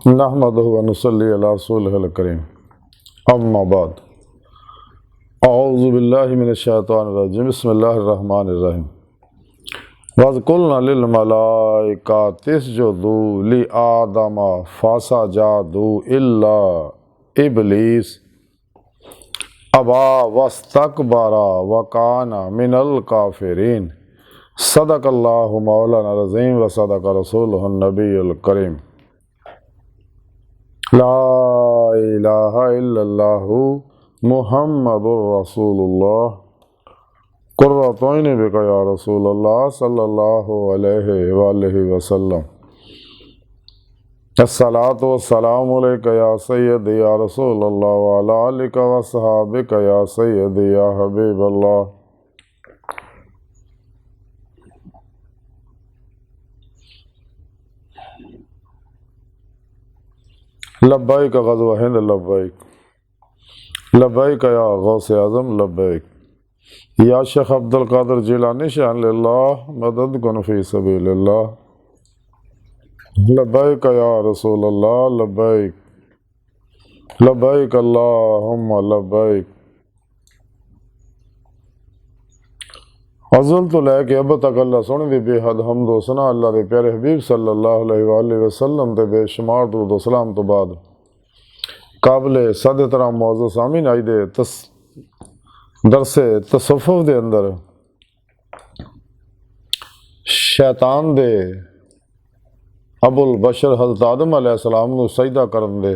नहमदुहु व नुसल्ली अला रसूलिहिल करीम। अम्मा बाद, औज़ु बिल्लाहि मिनश शैतानिर रजीम, बिस्मिल्लाहिर रहमानिर रहीम। वज़कुलना लिल मलाइकाति इसजुदू लि आदम फसजदू इल्ला इब्लीस अबा वस्तकबरा व काना मिनल काफिरीन। सदक़ल्लाहु मौलाना अज़ीम व सदक़ रसूलुहुन नबियुल करीम। ला इलाहा इल्लल्लाहु मुहम्मदुर रसूलुल्लाह कुर्रतु ऐनी बिका या रसूलल्लाह सल्लल्लाहु अलैहि वआलिहि वसल्लम। अस्सलातु वस्सलामु अलैका या सय्यदी या रसूलल्लाह व अला आलिका व अस्हाबिका या सय्यदी या हबीबल्लाह। लब्बैक ग़ज़वा हिंद लब्बैक, लब्बैक या गौसे आज़म लब्बैक, या शेख अब्दुल कादिर जिलानी शान लिल्लाह मदद कुन फी सबीलिल्लाह। लब्बैक या रसूल अल्लाह लब्बैक, लब्बैक अल्लाहुम्मा लब्बैक। अज़ल तो लैके अब तक अल्लाह सोने दी बेहद हम्द व सना अल्लाह दे प्यारे हबीब सल्लल्लाहु अलैहि वसल्लम ते बेशुमार दुरूद व सलाम तो बाद काबिल सद तरह मौजू सामीन आई दे दरसे तसव्वुफ़ दे अंदर शैतान दे अबुल बशर हज़रत आदम अलैहिस्सलाम नूं सजदा करन दे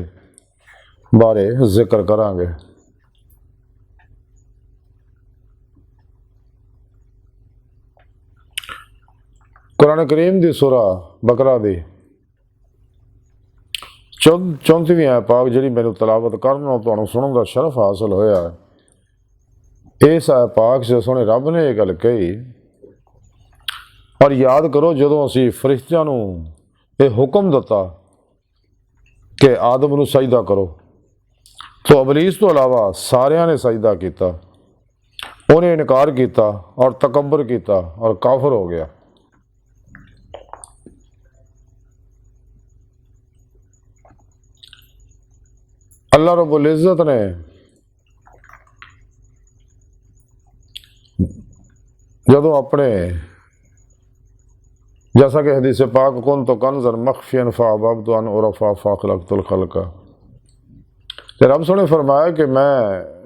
बारे जिक्र करांगे। कुरान करीम दी सूरा बकरा दी 34वीं आयत पाक जिहड़ी मैनूं तलावत करन तुहानूं सुनन दा शरफ हासिल होया है। इस आयत पाक से सोहणे रब ने ये गल कही और याद करो जदों असीं फरिश्तियां नूं ये हुक्म दिता कि आदम नूं सजदा करो तो अबलीस तो अलावा सारियां ने सजदा किया, उन्हें इनकार किया और तकबर किया और काफिर हो गया। अल्लाह रब्बुल इज़्ज़त ने जदों अपने जैसा कि हदीस पाक कुन तो कंज़न मख्फियन फ़अहबब्तु अन उरफ़ा फ़ख़लक़तुल ख़ल्क़, रब सोने फरमाया कि मैं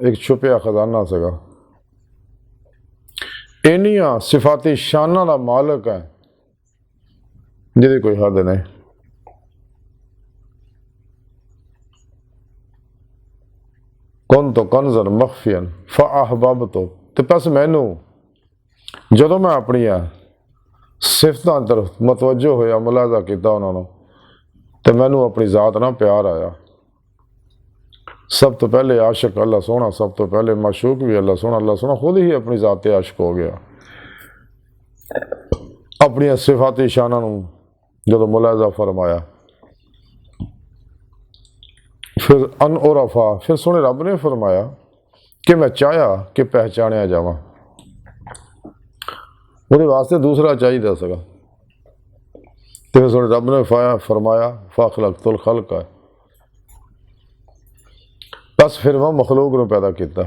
एक छुपिया खजाना सगा, इन्नियां सिफाती शाना का मालिक है जिहदी कोई हद नहीं। कुन तो कंज़न मख्फियन फ़अहबब्तु, तो बस मैनू जदों मैं अपनिया सिफतां तरफ मतवजो होया मुलाजा किया उन्होंने तो मैनू अपनी जात ना प्यार आया। सब तो पहले आशिक अल्लाह सोना, सब तो पहले माशूक भी अल्लाह सोना खुद ही अपनी जाते आशिक हो गया। अपनी सिफाती शाना जदों मुलाजा फरमाया फिर अन उरफ़ा, फिर सोने रब ने फरमाया कि मैं चाहया कि पहचानिया जावा, वो वास्ते दूसरा चाहिए सगा। तो फिर सोने रब ने फरमाया फ़ख़लक़तुल ख़ल्क़, बस फिर वह मखलूक ने पैदा किया।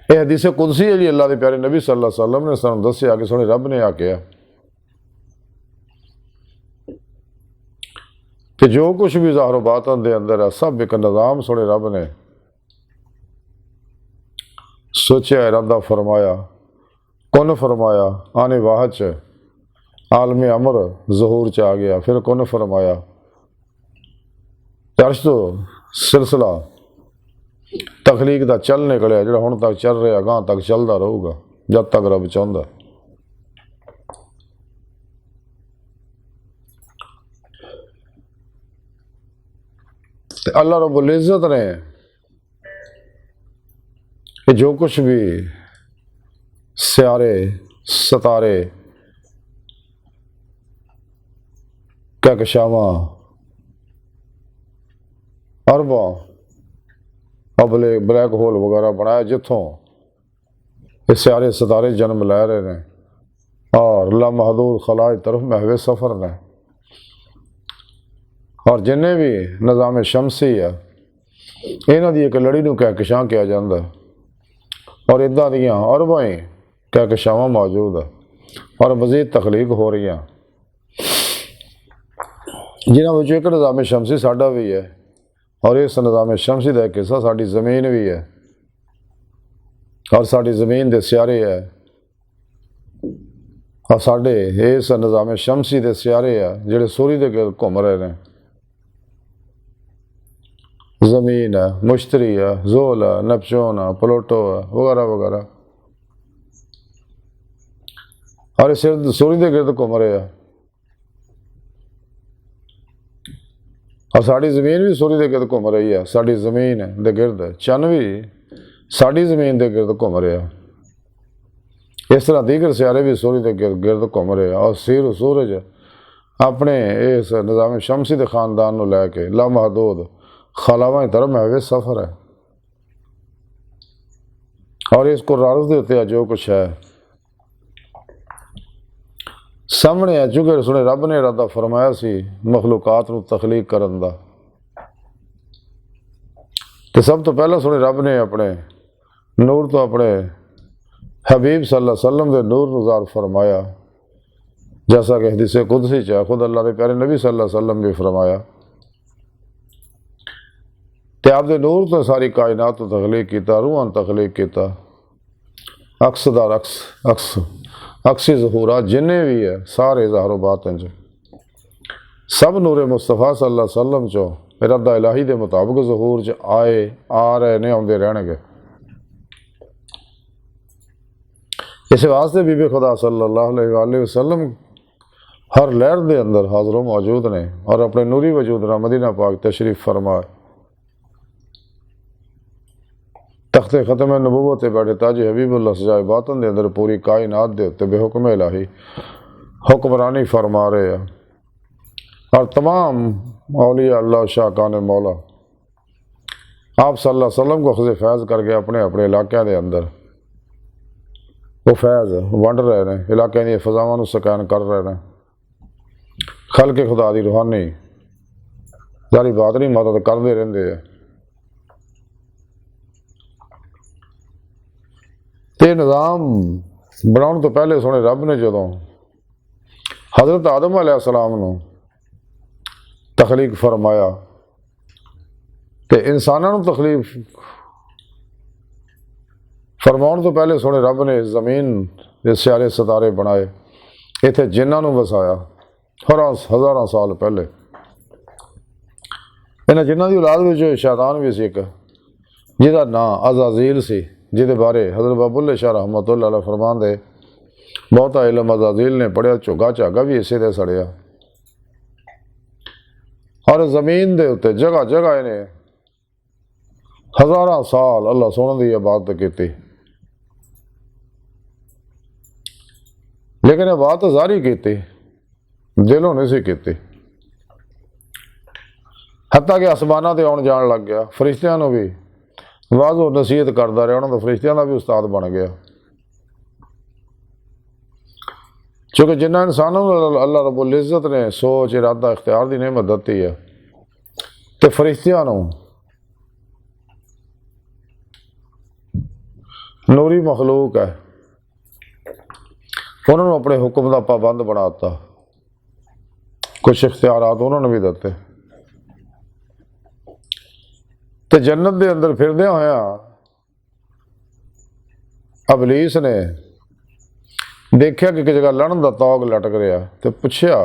यह हदीस कुदसी है जी अल्लाह के प्यारे नबी सल्लल्लाहु अलैहि वसल्लम ने सानू दस्सिया कि सोने रब ने आख्या कि जो कुछ भी ज़ाहिर बातन दे अंदर है सब एक निज़ाम सोने रब ने सोचा, इरादा फरमाया, कुन फरमाया, आने वाह च आलम अमर ज़हूर च आ गया, फिर कुन फरमाया अर्श तो सिलसिला तखलीक का चल निकलिया जो हुण तक चल रहा गां तक चलता रहूगा जब तक रब चाहता। अल्लाह रब्बुल इज़्ज़त ने जो कुछ भी सियारे सितारे कहकशावां अरबा अबले ब्लैक होल वगैरह बनाया जिथों ये सियारे सितारे जन्म लै रहे हैं और लामहदूद खलाए तरफ महवे सफ़र ने और जिन्हें भी निज़ाम शमसी है इन्हां दी एक लड़ी नूं कहकशां किया जाता है और इदां दियां अरबां ही कहकशावां मौजूद है और मज़ीद तखलीक हो रही हैं जिन्हां विचों एक निज़ाम शमसी साडा भी है और इस निज़ाम शमसी का एक हिस्सा साडी ज़मीन भी है और साडी ज़मीन दे सियारे है और साडे इस निज़ाम शमसी दे सियारे है जिहड़े सूरज दे गिरद घूम रहे हैं। ज़मीन है, मुश्तरी है, ज़ोल है, नेपच्यून है, प्लूटो है वगैरह वगैरह और इस सूरज के गिरद घूम रहे हैं और साड़ी ज़मीन भी सूरज के गिरद घूम रही है। साड़ी ज़मीन दे गिरद चन्न भी साड़ी ज़मीन के गिरद घूम रहे हैं। इस तरह दीगर सियारे भी सूरज के गिरद घूम रहे हैं और सूरज अपने इस निज़ाम शमसी के खानदान को लैके लामहदूद खलावां की तरफ महवे सफ़र है और इस कुरारस के उत्ते जो कुछ है सामने है। चूंकि सुने रब ने इरादा फरमाया सी मखलूकात नूं तखलीक करन दा ते सब तो पहला सुने रब ने अपने नूर तो अपने हबीब सल्लल्लाहु अलैहि वसल्लम के नूर नूं ज़ाहिर फरमाया जैसा कि हदीस कुदसी च खुद अल्लाह के प्यारे नबी सल्लल्लाहु अलैहि वसल्लम भी फरमाया ते आपदे नूर तो सारी कायनात तो तखलीक किया रूहां तखलीक किया अक्सदार अक्सी ज़हूरा जिन्हें भी है सारे ज़ाहरो बातन च सब नूरे मुस्तफ़ा सल्लल्लाहु अलैहि वसल्लम चो इरादा इलाही के मुताबिक ज़हूर च आए आ रहे ने आउंदे रहणगे। इस वास्ते बीबी खुदा सल्लल्लाहु अलैहि वसल्लम हर लहर के अंदर हाज़िर मौजूद ने और अपने नूरी वजूद ना मदीना पाक तशरीफ़ फरमाए तख्ते ख़त्म नबूवत बैठे ताजी हबीबुल्लाह सजाए बातन के अंदर पूरी कायनात के उत्ते बेहुक्म इलाही हुक्मरानी फरमा रहे हैं और तमाम औलिया अल्लाह शाहकान मौला आप सल्लल्लाहु अलैहि वसल्लम को खुद फैज़ करके अपने अपने इलाकों के अंदर वो फैज़ वंड रहे हैं इलाकों दी फ़ज़ावां स्कैन कर रहे हैं। खल के खुदा की रूहानी जारी बात नहीं मदद करते रहते हैं। ये निज़ाम बनाने तो पहले सोने रब ने जो हज़रत आदम अलैहिस्सलाम नूं तखलीक फरमाया तो इंसानों नूं तखलीक फरमाने तो पहले सोने रब ने ज़मीन के सियारे सितारे बनाए इत्थे जिन्हां नूं वसाया हज़ारां साल पहले। इन्हां जिन्हां दी औलाद विच शैतान भी सी एक जिहदा नां अज़ाज़ील सी जिहदे बारे हज़रत बाबुल्ले शाह रहमतुल्लाह अलैह फरमांदे बहुता इल्म अज़ाज़ील ने पढ़िया झुग्गा झागा भी इसे दे सड़िया और ज़मीन के उत्ते जगह जगह इन्हें हज़ारां साल अल्लाह सोने की इबादत की लेकिन इबादत जारी की दिलों नहीं सी की हत्ता कि आसमाना ते आउण जाण लग गया फरिश्तियां नूं भी वाज़ो नसीहत करता रहा उन्होंने फरिश्तियां का भी उस्ताद बन गया क्योंकि जिन्ना इंसानों अल्लाह रब्बुल इज़्ज़त ने सोच इरादा इख्तियार की नेमत दी है तो फरिश्तियां नूरी मखलूक है उन्होंने अपने हुक्म का पाबंद बनाता कुछ इख्तियारात उन्होंने भी दिते तो जन्नत के अंदर फिरदे होया अबलीस ने देखा कि जगह लड़न का तौग लटक रहा तो पूछया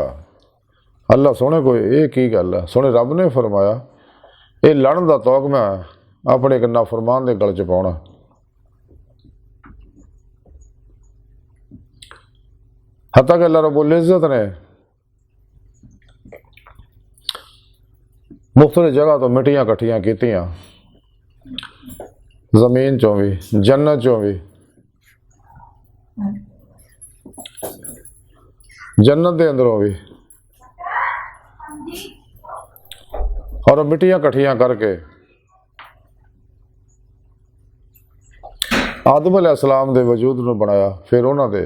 अल्लाह सोने कोई ये की गल है। सोने रब ने फरमाया ये लड़न का तौग मैं अपने एक नाफरमान के गल च पाउणा हत्ता कि अल्लाह रब्बुल इज़्ज़त ने मुख्तलिफ जगह तो मिट्टियां कट्ठियां कीतियां ज़मीन चों भी जन्नत चों भी जन्नत के अंदरों भी और मिट्टियां कट्ठियां करके आदम अलैहिस्सलाम दे वजूद नूं बनाया फिर उन्होंने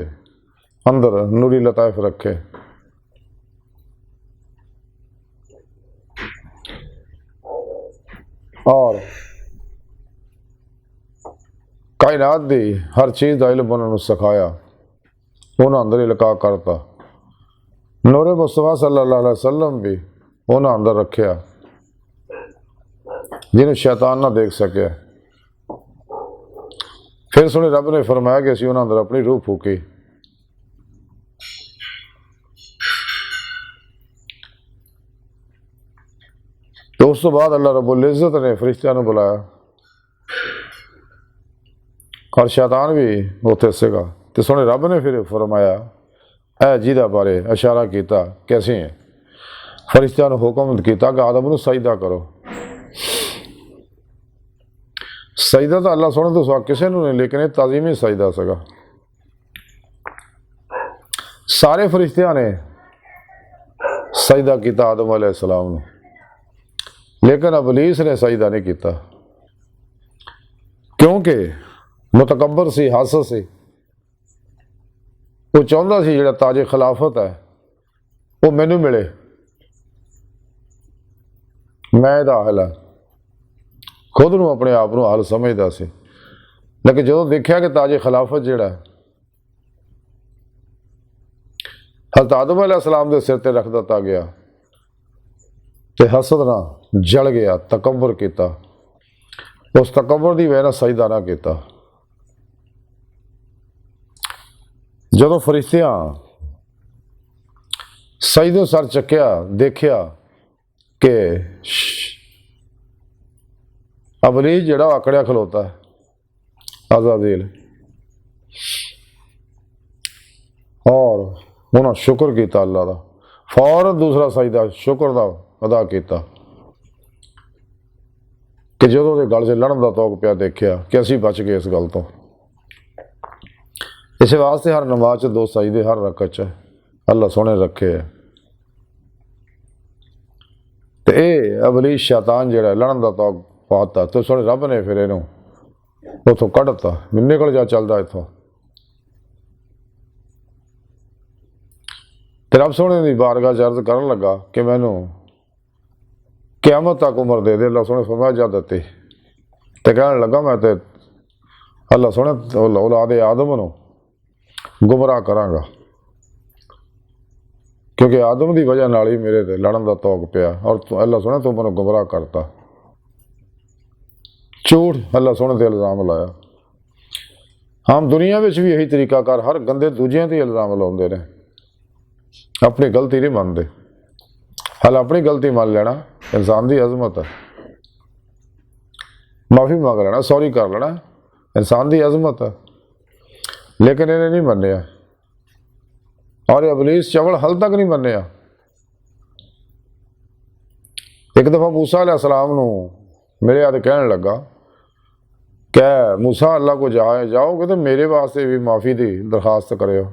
अंदर नूरी लताइफ रखे और कायनात दी हर चीज़ का इल्म उन्होंने सिखाया, उन्होंने अंदर इलका करता। नूरे मुस्तफा सल्लल्लाहु अलैहि वसल्लम भी उन्होंने अंदर रखिया, जिन्हें शैतान ना देख सके। फिर सुने रब ने फरमाया कि असीं उन्होंने अंदर अपनी रूह फूकी। तो उस तो बाद अल्लाह रब्बुल इज़्ज़त ने फरिश्तियां नूं बुलाया और शैतान भी उत्थे सीगा। तो सुने रब ने फिर फरमाया ऐ जिहदा बारे इशारा किया कैसे है, फरिश्तियां नूं हुक्म किया कि आदम नूं सजदा करो। सजदा तो अल्लाह सोने तो सवा किसी नूं नहीं, लेकिन यह ताज़ीमी सजदा सगा। सारे फरिश्तियां ने सजदा किया आदम अलैहिस्सलाम नूं, लेकिन इबलीस ने सजदा नहीं किया, क्योंकि मुतकब्बर सी, हासद सी। वो चाहता सी जिहड़ा ताजे खिलाफत है वो मैनू मिले, मैं इहदा अहल है। खुद नूं अपने आप नूं अहल समझदा सी, लेकिन जो देखा कि ताजे खिलाफत जिहड़ा हज़रत आदम अलैहिस्सलाम दे सिर ते रख दिता गया, तो हसद ना जल गया, तकबर किया। उस तकबर की वजह सजदा ना किया। जदों फरिश्तियां सजदों सर चुक्या, देखिया कि इबलीस जिहड़ा आकड़िया खलोता है, अज़राईल, और उन्होंने शुक्र किया अल्लाह का। फौरन दूसरा सजदा शुक्र का अदा किया कि जो गल से लड़न का तौक पिया, देखा कि असी बच गए इस गल तो। इस वास्ते हर नमाज दो सजदे हर रकत च अल्लाह सोने रखे है। तो यह इबलीस शैतान जिहड़ा लड़न का तौक पाता, तो सोने रब ने फिर इनू उतों कढ़ता, निकल जा चलदा इथों। तो रब सोने की बारगाह च अर्ज करन लगा कि मैनू क़यामत तक उम्र दे दे। अल्लाह सोने फरमाया जा दती। तो कहने लगा मैं तो अल्लाह सोने औलाद आदम नूं गुमराह करांगा, क्योंकि आदम की वजह नाल ही मेरे ते लड़न का तौक पिया, और अल्लाह सोने तू मैनूं गुमराह करता। झूठ अल्लाह सोने ते इल्ज़ाम लाया। हम दुनिया में भी यही तरीकाकार हर गंदे दूजियां ते इल्ज़ाम लाउंदे ने, अपनी गलती नहीं मानते। हल अपनी गलती मान लेना इंसान की अजमत है, माफ़ी मांग लेना, सॉरी कर लेना इंसान की अजमत है, लेकिन इन्हें नहीं मन्निया। और इबलीस चवल हल तक नहीं मन्निया। एक दफ़ा मूसा अलैहिस्सलाम नूं मिलिया तो कहने लगा क्या मूसा अल्लाह को जाओगे तो मेरे वास्ते भी माफ़ी की दरखास्त करो।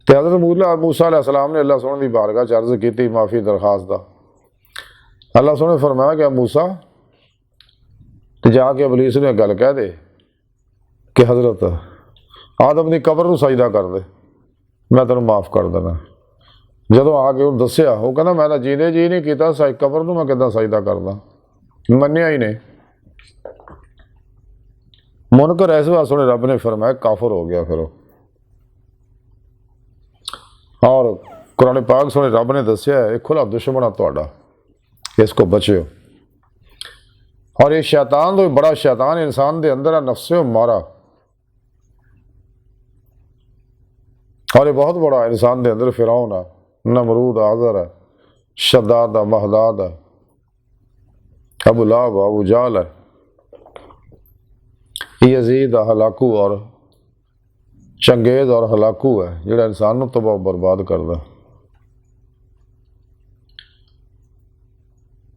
तो हज़रत मूसा अलैहिस्सलाम ने अल्लाह सोने की बारगाह च अर्ज़ की माफ़ी दरखास्त का। अल्लाह सोने फरमाया क्या मूसा तो जाके इबलीस ने गल कह दे कि हज़रत आदम की कबर नूं सजदा कर दे, मैं तेनों माफ़ कर देना। जदों आके उन्हें दसिया, वो कहना मैं तो जींदे जी नहीं किया, कबर नूं मैं किदां सजदा करदा, मन्निया ही नहीं। मुनकर इस वास्ते उन्हें रब ने फरमाया काफर हो गया फिर। और कुरान पाक सुने रब ने दसिया एक खुला दुश्मन है तुहाडा, इसको बचियो। और ये शैतान तो बड़ा शैतान इंसान के अंदर है, नफ्से मारा, और ये बहुत बड़ा इंसान के अंदर फिरौन है, नमरूद, आज़र है, शद्दाद है, महदाद है, अबू लहब, अबू जाल है, यजीद हलाकू और चंगेज और हलाकू है, जिहड़ा इंसान नूं तबाह बर्बाद करदा।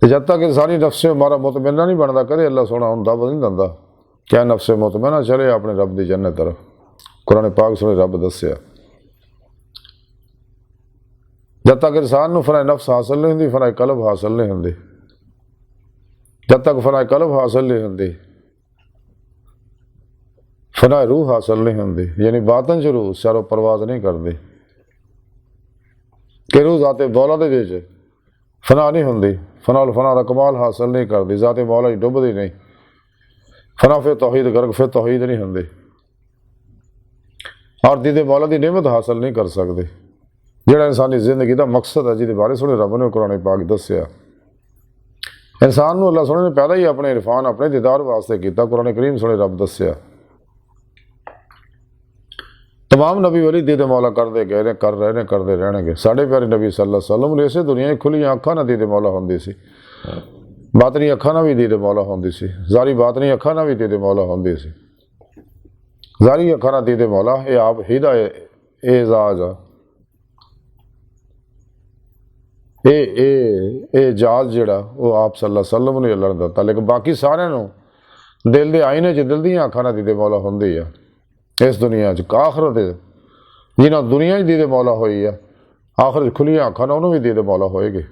तो जब तक इंसानी नफ्से हमारा मुतमइना नहीं बनता, कदे अल्लाह सोना उन्हें दब नहीं दिंदा। क्या नफ्से मुतमइना चले अपने रब की जन्नत तरफ। कुरान पाक सुने रब दसिया जब तक इंसान नूं फनाए नफ्स हासिल नहीं होंदी, फनाए कल्ब हासिल नहीं होंदी। जब तक फनाए कल्ब हासिल नहीं होंदी, फनाए रूह हासिल नहीं होंदी, यानी बातन च रूह सैरो परवाज नहीं करती कि रूह ज़ाते दौलत विच फना नहीं होंदी, फनाउल फना का कमाल हासिल नहीं करती, ज़ाते मौला ही डुबदी नहीं। फना फिर तौहीद गर्क, फिर तौहीद नहीं होंदी, और दीदे मौला की नेमत हासिल नहीं कर सकते। जिहड़ा इंसानी जिंदगी का मकसद है, जिहदे बारे सोहने रब ने कुरान पाक दस्सिया, इंसान को अल्लाह सोहने ने पैदा ही अपने इरफान, अपने दीदार वास्ते किया। कुरान करीम सोहने रब दस्सिया तमाम नबी वली दीदे मौला करते गए ने, कर रहे ने, करते रहने। साढ़े प्यारे नबी सल्लल्लाहु अलैहि वसल्लम इसे दुनिया खुलियां अखां ना दीदे मौला होंदी सी, बातनी अखां ना भी दीदे मौला होंदी सी, जारी बातनी अखां ना भी दीदे मौला होंदी सी। जारी अखां ना दीदे मौला ये आप हिदा एजाज आ, एजाज जिहड़ा वो आप सल्लल्लाहु अलैहि वसल्लम ने अल्लाह ने दिता। लेकिन बाकी सारियां दिल के आईने च दिल दियां अखां ना दीदे मौला होंदी आ। इस दुनिया च आखरत जिन्हें दुनिया च दीदे मौला होई है, आखिरत खुलियां अखां ना उन्होंने भी दीदे मौला होएगी।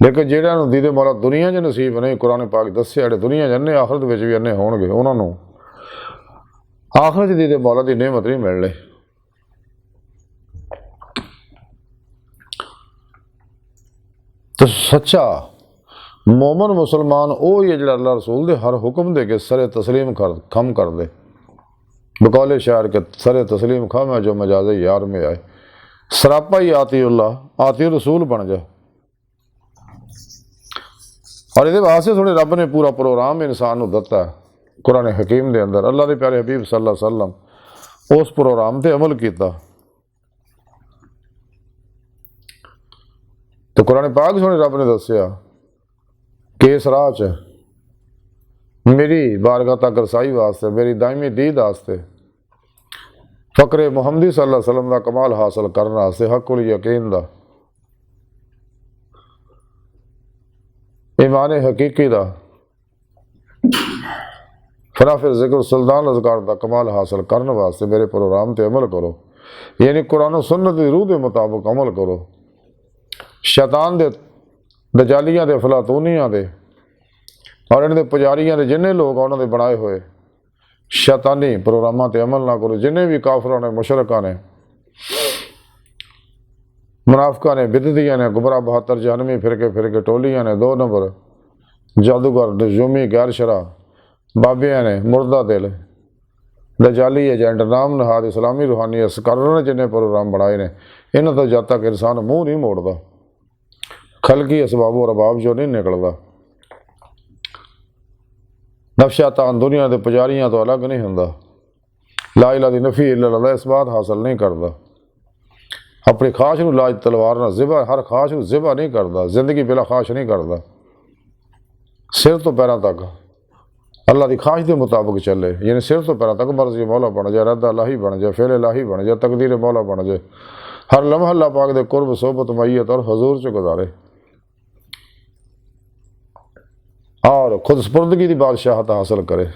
लेकिन जिन्होंने दीदे मौला दुनिया च नसीब नहीं, कुरान पाक दस्सिया जिहड़े दुनिया च अन्ने आखिरत विच भी अन्ने होणगे, उन्होंने आखिरत च दीदे मौला की नेमत नहीं मिलनी। तो सच्चा मोमन मुसलमान वो ही है जिहड़ा अल्लाह रसूल दे हर हुक्म दे के सरे तस्लीम खम कर दे। बकौले शायर के सरे तस्लीम खम है जो मजाज यार में आए, सरापा ही आती उल्लाह आती रसूल बन जाए। और ये वास्ते थोड़े रब ने पूरा प्रोग्राम इंसान को दिता है कुरान हकीम के अंदर। अल्लाह के प्यारे हबीब सल्लल्लाहु अलैहि वसल्लम उस प्रोग्राम पर अमल किया। तो कुरान पाक सोने रब ने दसिया कि इस राह च मेरी बारगाह तक रसाई वास्ते, मेरी दायमी दीद वास्ते, फकरे मुहम्मदी सल्लल्लाहु अलैहि वसल्लम का कमाल हासिल करने वास्ते, हक़ुल यकीन का, ईमान हकीकी का, फिर जिक्र सुल्तान अज़कार का कमाल हासिल करने वास्ते मेरे प्रोग्राम पर अमल करो। यानी कुरान सुन्नत की रूह के मुताबिक अमल करो। शैतान दे दजालियां दे अफलातूनियां दे और इन्हें पुजारियां दे जिन्ने लोग उन्होंने बनाए हुए शैतानी प्रोग्रामां ते अमल ना करो। जिन्हें भी काफरां ने, मुशरकां ने, मुनाफिकां ने, बिदतियां ने, गुमराह 72 जहनमी फिरके टोलियां ने, 2 नंबर जादूगर, नजूमी, गैर शरा, बाबियां ने, मुर्दा दिल, दजाली एजेंट, नाम नहाद इस्लामी रूहानी अस्कर ने जिन्हें प्रोग्राम बनाए ने, इन्हों तो जब तक इंसान मुँह नहीं मोड़ता, खलकी असबाब और अबाब जो नहीं निकलता, नफशातान दुनिया के पुजारियों तो अलग नहीं होंदा, ला इलाहा दी नफी इल्लल्लाह इस बात हासिल नहीं करता, अपनी ख्वाहिश को लाज तलवार ना जिबा, हर ख्वाहिश को जिबा नहीं करता, जिंदगी बिला ख्वाहिश नहीं करता, सिर तो पैरों तक अल्लाह की ख्वाहिश के मुताबिक चले। यानी सिर तो पैरों तक मर्जी मौला बन जाए, रद्दा लाही बन जाए, फेल लाही बन जाए, तकदीर मौला बन जाए, हर लम्हा अल्लाह पाक दे कुर्ब सोबत मैयत और हजूर च गुजारे और खुद सपुर्दगी की बादशाहत हासिल करे।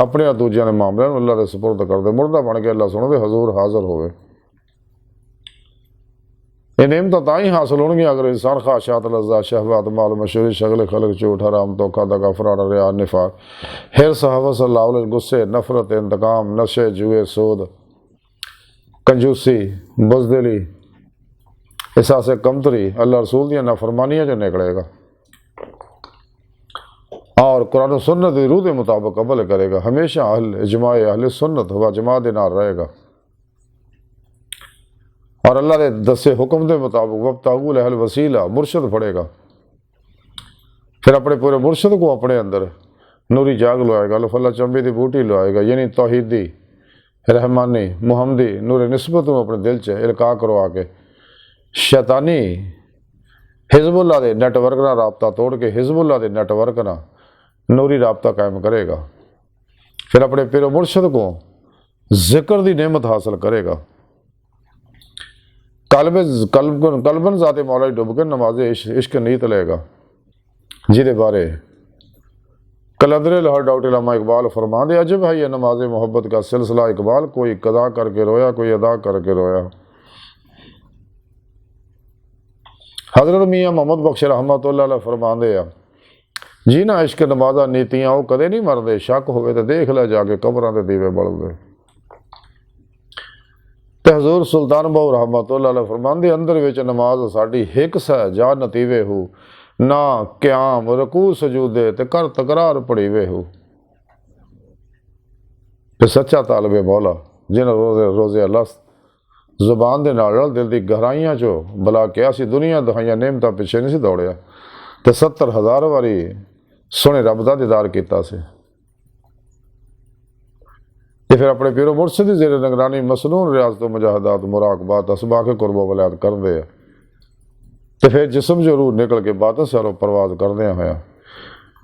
अपने दूजिया के मामले में अल्लाह के सपुर्द कर दे, मुर्दा बन के अल्लाह सुन दे, हजूर हाजिर होवे। ये नेमत तां ही हासिल होंगी अगर इंसान ख्वाहिशात, लज़्ज़ात, शहवात, माल, मशहूरी, शगल खलक, झूठ, हराम, धोखा, दगा, फराड, रिया, निफाक, हिर्स, हवस, लालच, गुस्से, नफरत, इंतकाम, नशे, जुए, सूद, कंजूसी, बुज़दिली, एहसास कमतरी, अल्लाह रसूल दी नाफरमानियां जो निकलेगा और कुरान सुन्नत की रूह के मुताबिक अमल करेगा। हमेशा अहल इजमा अहल सुन्नत व जमा के नाल रहेगा और अल्लाह के दसे हुक्म के मुताबिक वब्तागुल अहल वसीला मुर्शद पढ़ेगा। फिर अपने पूरे मुर्शद को अपने अंदर नूरी जाग लुआएगा, लफल्ला चंबी की बूटी लुआएगा। यानी तौहीदी, रहमानी, मुहम्मदी नूर निस्बत को अपने दिल च इल्का करवा के शैतानी हिजबुल्लाह के नैटवर्क का राबता तोड़ के हिजबुल्लाह के नैटवर्क ना नूरी राबता कायम करेगा। फिर अपने पिरो मुर्शद को जिक्र की नेमत हासिल करेगा। कल्बन ज़ाते मौला डुब के नमाज इश्क नीत लेगा, जिदे बारे कलंदरे लाहौर डॉक्टर इलामा इकबाल फरमा दे, अजब है ये नमाज मोहब्बत का सिलसिला इकबाल, कोई कदा करके रोया, कोई अदा करके रोया। हज़रत मियाँ मोहम्मद बख्श रहमतुल्लाह अलैह फरमाते हैं, जी ना इश्क नमाजा नीतियाँ वो कदे नहीं मरते, शक होवे तो देख लै जाके कबरां ते दीवे बलदे। ते हजूर सुल्तान बहु रहमतुल्लाह अलैह फरमांदे अंदर विच नमाज साडी हिक सै जा नतीवे हो ना क्याम रकू सजूदे ते कर तकरार पढ़ीवे हो। ते सच्चा तालिबे मौला जिन्हें रोज़े अल्लाह जुबान दे नाल दिल दी गहराइयां चो भला क्या सी दुनिया दहाइयां नेमतां पिछे नहीं सी दौड़िया ते 70,000 वारी सोने रब दा दीदार कीता सी। ते फिर अपने पीरो मुर्शिद दी ज़ेरे निगरानी मसनून रियाज़त मुजाहदात मुराकबात असबाक कुर्बो वलायत करदे आ ते फिर जिस्म जो रूह निकल के बातन सारो परवाज करदे होया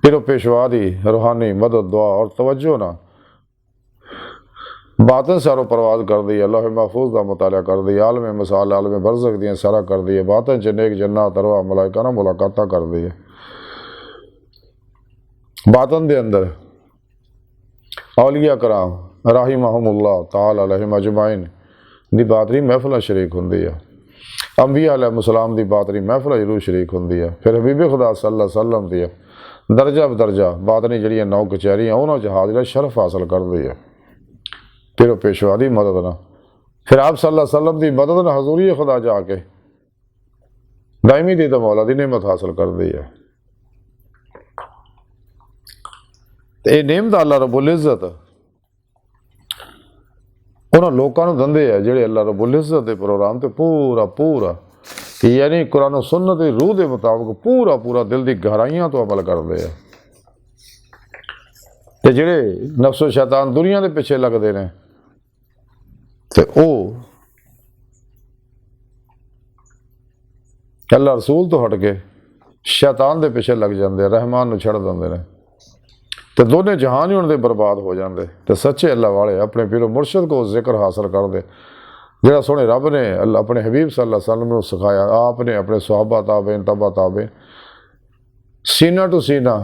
पीरो पेशवा दी रूहानी मदद दुआ और तवज्जो ना बातन सारो परवाज कर दी अल्लाह महफूज का मुताला कर दी आलम मिसाल आलम बरज़क दियाँ सारा कर दी है बातन च नेक जन्नत अरवा मलाइका ना मुलाकात कर दी है बातन दे अंदर औलिया कराम राहिमहुमुल्लाह ताला अलैहिम अजमाइन दी बातरी महफिल शरीक होंदी है अंबिया अलैहिस्सलाम दी बातरी महफिल जरूर शरीक होंदी है फिर हबीब खुदा सल्लल्लाहु अलैहि वसल्लम दी दर्जा बदर्जा बातनी जड़ियाँ नौ कचहरियाँ उन्होंने हाजिर शरफ हासिल कर दी है फिर पेशवा दी मदद ना फिर आप सल्लल्लाहु अलैहि वसल्लम दी मदद ना हजूरी खुदा जाके दायमी दी तो मौला दी नेमत हासिल कर दी है। ये नेमत अल्लाह रब्बुल इज़्ज़त उन्होंने लोगों को दंदे है जेड़े अल्लाह रब्बुल इज़्ज़त के प्रोग्राम तो पूरा पूरा यानी कुरान सुन्नत की रूह के मुताबिक पूरा पूरा दिल की गहराइयां तो अमल करते हैं ते जेड़े नफ्सो शैतान दुनिया के पिछे लगते हैं ते ओ अल्लाह रसूल तो हट के शैतान के पिछे लग जाते रहमान नूं छड़ देंदे ने तो दोनों जहान ही उनके बर्बाद हो जाते तो सच्चे अल्लाह वाले अपने पीरो मुर्शद को जिक्र हासिल करते जोड़ा सोने रब ने अल्लाह अपने हबीब सल्लल्लाहु अलैहि वसल्लम को सिखाया आपने अपने सहाबा ताबेन तबा ताबेन सीना टू सीना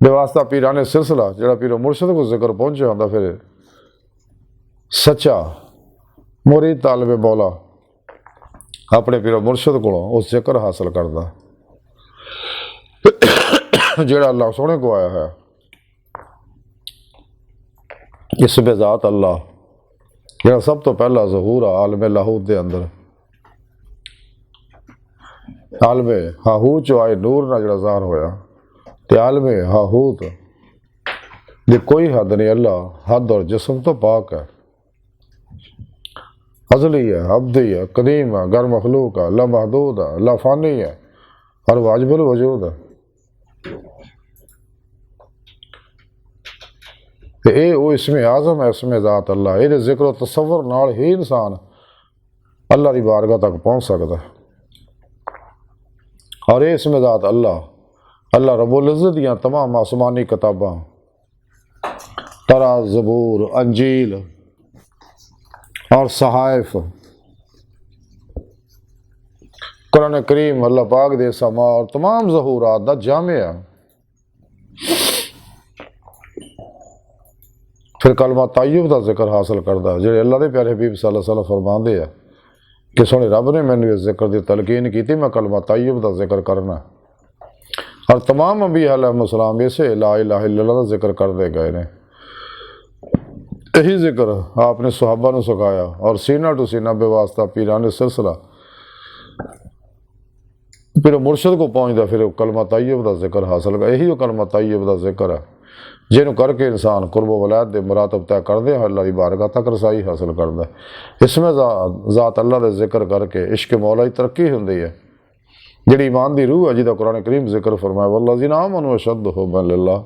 बेवास्ता पीराने सिलसिला जोड़ा पीरो मुर्शद को जिक्र पहुंचे होंदा फिर सच्चा मुरीद तालिबे मौला अपने पीरो मुर्शद को उस जिक्र हासिल करता जेड़ा अल्लाह सोने को आया है इस बेजात अल्लाह जेड़ा सब तो पहला ज़हूर आ आलम लाहूत दे अंदर आलम हाहूत चो आए नूर ना जड़ा ज़ाहिर होया ते आलम हाहूत दे कोई हद नहीं अल्लाह हद और जिस्म तो पाक है अज़ली है अब्दी है कदीम है गर मखलूक है ला महदूद है ला फ़ानी है और वाजिबुल वजूद है। ये वो इसमें आज़म है इसमें ज़ात अल्लाह ये जिक्र तसव्वुर नाल ही इंसान अल्लाह की बारगाह तक पहुँच सकता है और ये इसमें ज़ात अल्लाह अल्लाह रब्बुल इज़्ज़त दियाँ तमाम आसमानी किताबां तरा ज़बूर अंजील और सहाइफ कुरान करीम अल्लाह पाक दे समा और तमाम ज़हूरात दा जामिया फिर कलमा ताय्युब का जिक्र हासिल करता जो अल्लाह के प्यारे हबीब सल्लल्लाहु अलैहि वसल्लम फरमाते हैं कि सोने रब ने मैंने इस जिक्र की तलकीन की मैं कलमा ताय्युब का जिक्र करना और तमाम अंबिया अलैहिस्सलाम इसे ला इलाहा इल्लल्लाह का जिक्र करते गए ने यही जिक्र आपने सहाबा ने सिखाया और सीना टू सीना बेवास्ता पीराने सिलसिला फिर मुर्शद को पहुँचता फिर कलमा ताय्युब का जिक्र हासिल कर यही कलमा ताय्युब का जिक्र है जिन्हों करके इंसान कुर्बो वलायत के मुरातब तय करते हैं अल्लाह की बारगाह तक रसाई हासिल करता है। इसमें ज़ात अल्लाह का जिक्र करके इश्क मौला की तरक्की होंदी है जी ईमान की रूह है जिसका कुरान करीम जिक्र फरमाया वल्लज़ीना आमनू अशद्दु हुब्बन लिल्लाह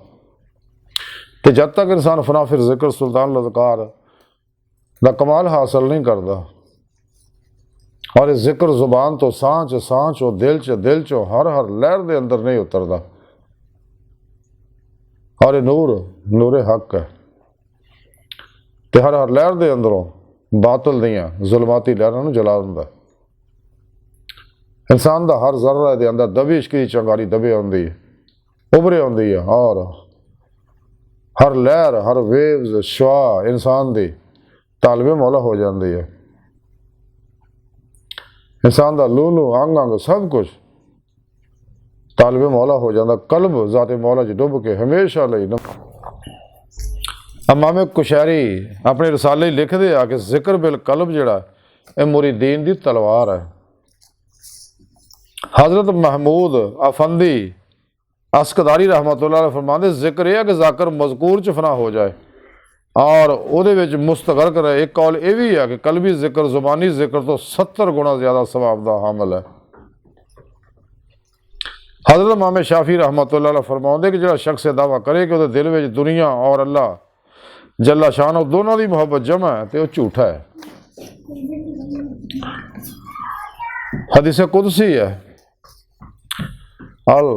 तो जब तक इंसान फना फिर जिक्र सुल्तान लज़कार का कमाल हासिल नहीं करता और इस जिक्र जुबान तो सांच सांच और दिल चो हर लहर के अंदर नहीं उतरता और नूर नूरे हक है तो हर लहर के अंदरों बातल दियाँ जुलमाती लहरों जला दिंदा इंसान का हर जर्रा के अंदर दबी इश्क की चंगारी दबे आती है उभरे आती है और हर लहर हर वेव्स शुआ इंसान की तालबे मौला हो जाती है इंसान का लूलू अंग अंग सब कुछ तालिबे मौला हो जाता कल्ब ज़ाते मौला च डुब के हमेशा लई इमाम कुशैरी अपने रसाले लिखते आ कि जिक्र बिल कल्ब जिहड़ा ये मुरीदीन दी तलवार है। हज़रत महमूद अफंदी अस्कदारी रहमतुल्लाह अलैह फरमाते जिक्र यह है कि जाकर मजकूर च फना हो जाए और उहदे विच मुस्तगरक रहे। एक कौल यह भी है कि कलबी जिक्र जुबानी जिक्र तो 70 गुणा ज़्यादा सवाब दा हामिल है। हज़रत इमाम शाफी रहमतुल्लाह अलैह फरमाते कि जिहड़ा शख्स दावा करे कि उहदे दिल विच दुनिया और अल्लाह जल्ला शान दोनों की मुहब्बत जमा है तो वह झूठा है। हदीस कुदसी है अल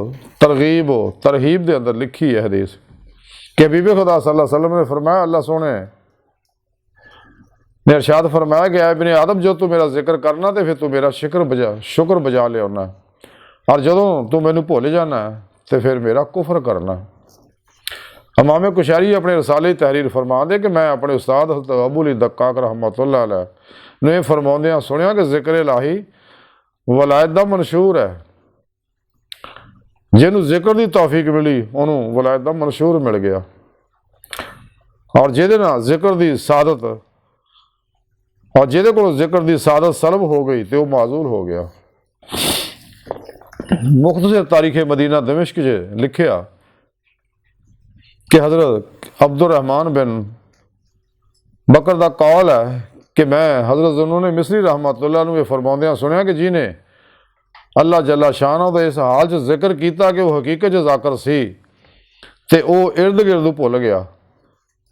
तरगीब तरहीब के अंदर लिखी है हदीस कि बीबी खुदा सल्लल्लाहु अलैहि वसल्लम ने फरमाया अल्लाह सोने ने इरशाद फरमाया कि इब्ने आदम जो तू मेरा जिक्र करना तो फिर तू मेरा शुक्र बजा ले आना और जदों तू मैनू भुल जाना तो फिर मेरा कुफर करना। इमाम कुशैरी अपने रसाले तहरीर फरमा दे कि मैं अपने उस्ताद हज़रत अबू अली दक्काक रहमतुल्लाह अलैह ने फरमाउंदियां सुनिया कि जिक्र इलाही वलायत दा मंशूर है। जिन्हों जिक्र की तौफीक मिली उन्होंने वलायत दा मंशूर मिल गया और जिहदे नाल जिक्र की सादत और जिहदे कोल जिक्र की सादत सलब हो गई तो वह माजूर हो गया। मुख्तसर तारीख मदीना दमिश्क च लिखिया कि हज़रत अब्दुर्रहमान बिन बकर का कौल है कि मैं हज़रत ज़ुन्नून मिस्री रहमतुल्लाह अलैह फरमाउंदियां सुनिया कि जिन्हें अल्लाह जल्ला शान तो इस हाल च जिक्र किया कि वह हकीकत च जाकर सी ते वह इर्द गिर्द भुल गया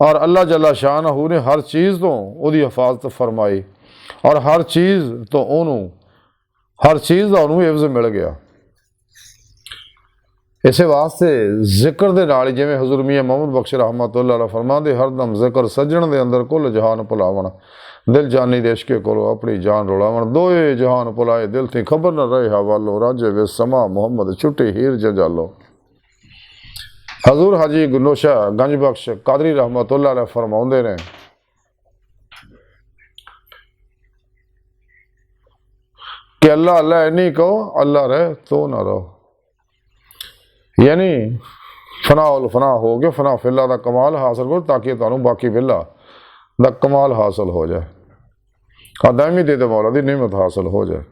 और अल्लाह जल्ला शान ने हर चीज़ तो उसकी हिफाजत फरमाई और हर चीज़ तो हर चीज़ का उन्होंने हिफ्ज़ मिल गया। इस वास्ते जिक्र दे नाल जिवें हज़ूर मियां मोहम्मद बख्श रहमतुल्लाह अलैह फरमाते हरदम जिक्र सज्जण दे अंदर कुल जहान भुलावन दिल जानी दे इश्के कोलों अपनी जान रुलावन दोए जहान भुलाए दिल थी खबर न रहे हवालो राजे वे समा मुहम्मद छुट्टी हीर जजालो। हजूर हाजी गुनोशा गंज बख्श कादरी रहमतुल्लाह अलैह फरमाउंदे ने कि अल्लाह अल्लाह नहीं कहो अल्लाह रहे तो ना रहो, यानी फना उल फना हो गया फना फिल्ला का कमाल हासिल करो ताकि तुहानू बाकी फिल्ला का कमाल हासिल हो जाए और दायमी दे मौला की नियमत हासिल हो जाए।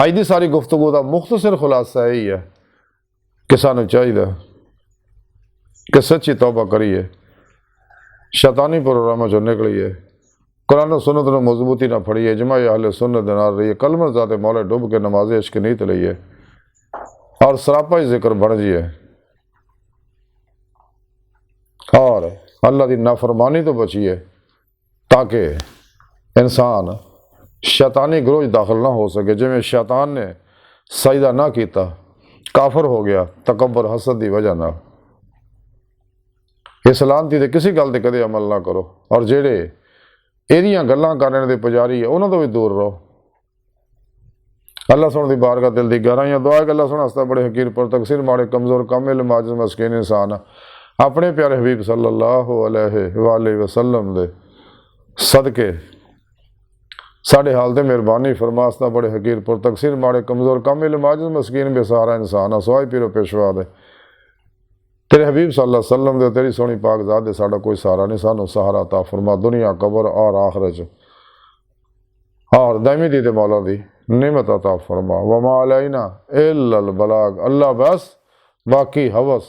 अज की सारी गुफ्तगू का मुख्तसर खुलासा यही है कि सानू चाहिए कि सच्ची तौबा करिए शैतानी प्रोग्रामों चो निकलिए कुरान सुन्नत को मजबूती ना फड़िए जमाए अहले सुन्नत दे नाल रहिए कलमा ज़ाते मौले डुब के नमाज़े इश्क नीत लईए और सरापा ही जिक्र बन जाइए और अल्लाह की नाफरमानी तो बचिए ताकि इंसान शैतानी ग्रोह दाखिल ना हो सके। जिमें शैतान ने सजदा ना किया काफर हो गया तकबर हसद की वजह ना। इस लानती दे किसी गल ते कदे अमल ना करो और जेड़े एदियां गल्लां करने दे पुजारी है उन्होंने तो भी दूर रहो। अल्लाह सुन दी बारगाह दिल दी गहराइयां दुआ है कि अल्लाह सुन हस्ता बड़े हकीर पर तकसीर माड़े कमज़ोर कामिल माजिज़ मस्कीन इंसान अपने प्यारे हबीब सल्लल्लाहु अलैहि वसल्लम दे सदके साढ़े हाल ते मेहरबानी फरमास्ता बड़े हकीर पर तकसीर माड़े कमज़ोर कामिल माजिज़ मस्कीन बेसहारा इंसान सवाई पीरो पेशवा दे तेरे हबीब सल्लल्लाहु अलैहि वसल्लम दे तेरी सोहनी पाक ज़ात दे साडा कोई सहारा नहीं सानू सहारा अता फरमा दुनिया कबर और आखिरत और दायमी दी मौला दी निमत अता फरमा वमा अलैना इल्लल बलाग। अल्लाह बस बाकी हवस